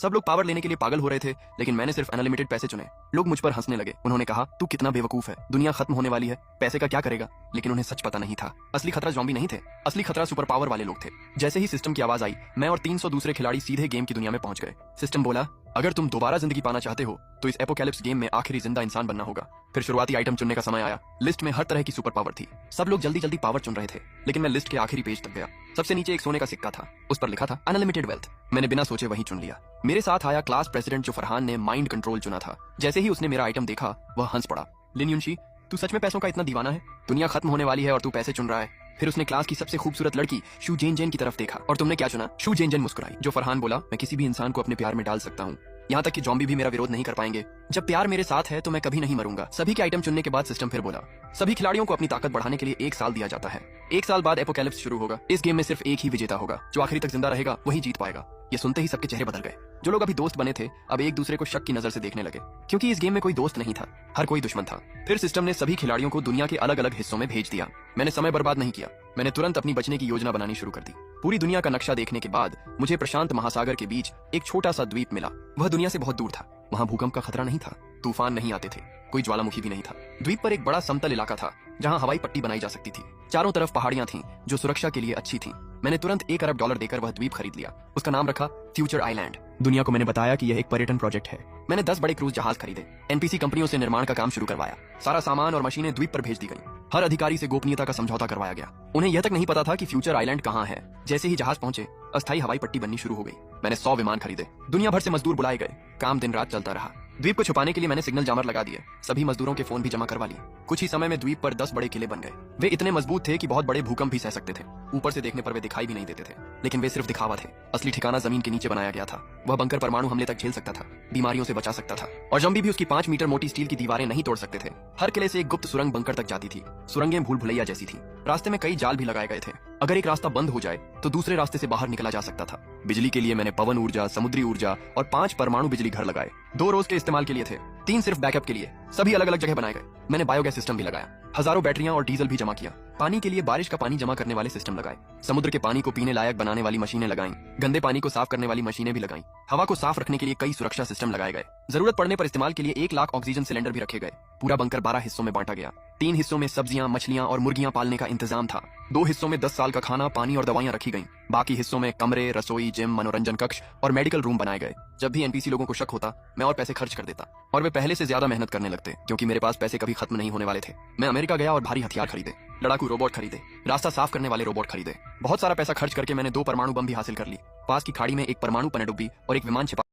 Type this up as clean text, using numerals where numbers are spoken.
सब लोग पावर लेने के लिए पागल हो रहे थे, लेकिन मैंने सिर्फ अनलिमिटेड पैसे चुने। लोग मुझ पर हंसने लगे। उन्होंने कहा, तू कितना बेवकूफ है, दुनिया खत्म होने वाली है, पैसे का क्या करेगा। लेकिन उन्हें सच पता नहीं था, असली खतरा ज़ॉम्बी नहीं थे, असली खतरा सुपर पावर वाले लोग थे। जैसे ही सिस्टम की आवाज आई, मैं और 300 दूसरे खिलाड़ी सीधे गेम की दुनिया में पहुंच गए। सिस्टम बोला, अगर तुम दोबारा जिंदगी पाना चाहते हो तो इस एपोकैलिप्स गेम में आखिरी जिंदा इंसान बनना होगा। फिर शुरुआती आइटम चुनने का समय आया। लिस्ट में हर तरह की सुपर पावर थी। सब लोग जल्दी जल्दी पावर चुन रहे थे, लेकिन मैं लिस्ट के आखिरी पेज तक गया। सबसे नीचे एक सोने का सिक्का था, उस पर लिखा था अनलिमिटेड वेल्थ। मैंने बिना सोचे वही चुन लिया। मेरे साथ आया क्लास प्रेसिडेंट जो फरहान ने माइंड कंट्रोल चुना था। जैसे ही उसने मेरा आइटम देखा, वह हंस पड़ा। लिन युनशी, तू सच में पैसों का इतना दीवाना है? दुनिया खत्म होने वाली है और तू पैसे चुन रहा है। फिर उसने क्लास की सबसे खूबसूरत लड़की शू जेन जेन की तरफ देखा। और तुमने क्या चुना? शू जेन जेन मुस्कुराई। जो फरहान बोला, मैं किसी भी इंसान को अपने प्यार में डाल सकता हूँ, यहाँ तक कि ज़ॉम्बी भी मेरा विरोध नहीं कर पाएंगे। जब प्यार मेरे साथ है तो मैं कभी नहीं मरूंगा। सभी के आइटम चुनने के बाद सिस्टम फिर बोला, सभी खिलाड़ियों को अपनी ताकत बढ़ाने के लिए 1 साल दिया जाता है। 1 साल बाद एपोकैलिप्स शुरू होगा। इस गेम में सिर्फ एक ही विजेता होगा, जो आखिरी तक जिंदा रहेगा वही जीत पाएगा। ये सुनते ही सबके चेहरे बदल गए। जो लोग अभी दोस्त बने थे, अब एक दूसरे को शक की नजर से देखने लगे, क्योंकि इस गेम में कोई दोस्त नहीं था, हर कोई दुश्मन था। फिर सिस्टम ने सभी खिलाड़ियों को दुनिया के अलग अलग हिस्सों में भेज दिया। मैंने समय बर्बाद नहीं किया, मैंने तुरंत अपनी बचने की योजना बनानी शुरू कर दी। पूरी दुनिया का नक्शा देखने के बाद मुझे प्रशांत महासागर के बीच एक छोटा सा द्वीप मिला। वह दुनिया से बहुत दूर था। वहाँ भूकंप का खतरा नहीं था, तूफान नहीं आते थे, कोई ज्वालामुखी भी नहीं था। द्वीप पर एक बड़ा समतल इलाका था, जहाँ हवाई पट्टी बनाई जा सकती थी। चारों तरफ पहाड़ियां थीं, जो सुरक्षा के लिए अच्छी थीं। मैंने तुरंत $1 अरब देकर वह द्वीप खरीद लिया। उसका नाम रखा फ्यूचर आइलैंड। दुनिया को मैंने बताया कि यह एक पर्यटन प्रोजेक्ट है। मैंने 10 बड़े क्रूज जहाज खरीदे, एनपीसी कंपनियों से निर्माण का काम शुरू करवाया। सारा सामान और मशीनें द्वीप पर भेज दी गई। हर अधिकारी से गोपनीयता का समझौता करवाया गया। उन्हें यह तक नहीं पता था कि फ्यूचर आइलैंड कहाँ है। जैसे ही जहाज पहुंचे, अस्थायी हवाई पट्टी बननी शुरू हो गई। मैंने 100 विमान खरीदे। दुनिया भर से मजदूर बुलाए गए। काम दिन रात चलता रहा। द्वीप को छुपाने के लिए मैंने सिग्नल जामर लगा दिए। सभी मजदूरों के फोन भी जमा करवा लिए। कुछ ही समय में द्वीप पर 10 बड़े किले बन गए। वे इतने मजबूत थे कि बहुत बड़े भूकंप भी सह सकते थे। ऊपर से देखने पर वे दिखाई भी नहीं देते थे, लेकिन वे सिर्फ दिखावा थे। असली ठिकाना जमीन के नीचे बनाया गया था। वह बंकर परमाणु हमले तक झेल सकता था, बीमारियों से बचा सकता था, और ज़ॉम्बी भी उसकी 5 मीटर मोटी स्टील की दीवारें नहीं तोड़ सकते थे। हर किले से एक गुप्त सुरंग बंकर तक जाती थी। सुरंगें भूल भुलैया जैसी थी। रास्ते में कई जाल भी लगाए गए थे। अगर एक रास्ता बंद हो जाए तो दूसरे रास्ते से बाहर निकला जा सकता था। बिजली के लिए मैंने पवन ऊर्जा, समुद्री ऊर्जा और 5 परमाणु बिजली घर लगाए। 2 रोज के इस्तेमाल के लिए थे, 3 सिर्फ बैकअप के लिए। सभी अलग अलग जगह बनाए गए। मैंने बायोगैस सिस्टम भी लगाया। हजारों बैटरियां और डीजल भी जमा किया। पानी के लिए बारिश का पानी जमा करने वाले सिस्टम लगाए। समुद्र के पानी को पीने लायक बनाने वाली मशीनें लगाई। गंदे पानी को साफ करने वाली मशीनें भी लगाई। हवा को साफ रखने के लिए कई सुरक्षा सिस्टम लगाए गए। जरूरत पड़ने पर इस्तेमाल के लिए 1 लाख ऑक्सीजन सिलेंडर भी रखे गए। पूरा बंकर 12 हिस्सों में बांटा गया। 3 हिस्सों में सब्जियां, मछलियां और मुर्गियां पालने का इंतजाम था। 2 हिस्सों में 10 साल का खाना, पानी और दवाइयां रखी गईं। बाकी हिस्सों में कमरे, रसोई, जिम, मनोरंजन कक्ष और मेडिकल रूम बनाए गए। जब भी एनपीसी लोगों को शक होता, मैं और पैसे खर्च कर देता, और वे पहले से ज्यादा मेहनत करने लगते, क्योंकि मेरे पास पैसे कभी खत्म नहीं होने वाले थे। मैं अमेरिका गया और भारी हथियार खरीदे, लड़ाकू रोबोट खरीदे, रास्ता साफ करने वाले रोबोट खरीदे। बहुत सारा पैसा खर्च करके मैंने 2 परमाणु बम भी हासिल कर ली। पास की खाड़ी में एक परमाणु पनडुब्बी और एक विमान छिपा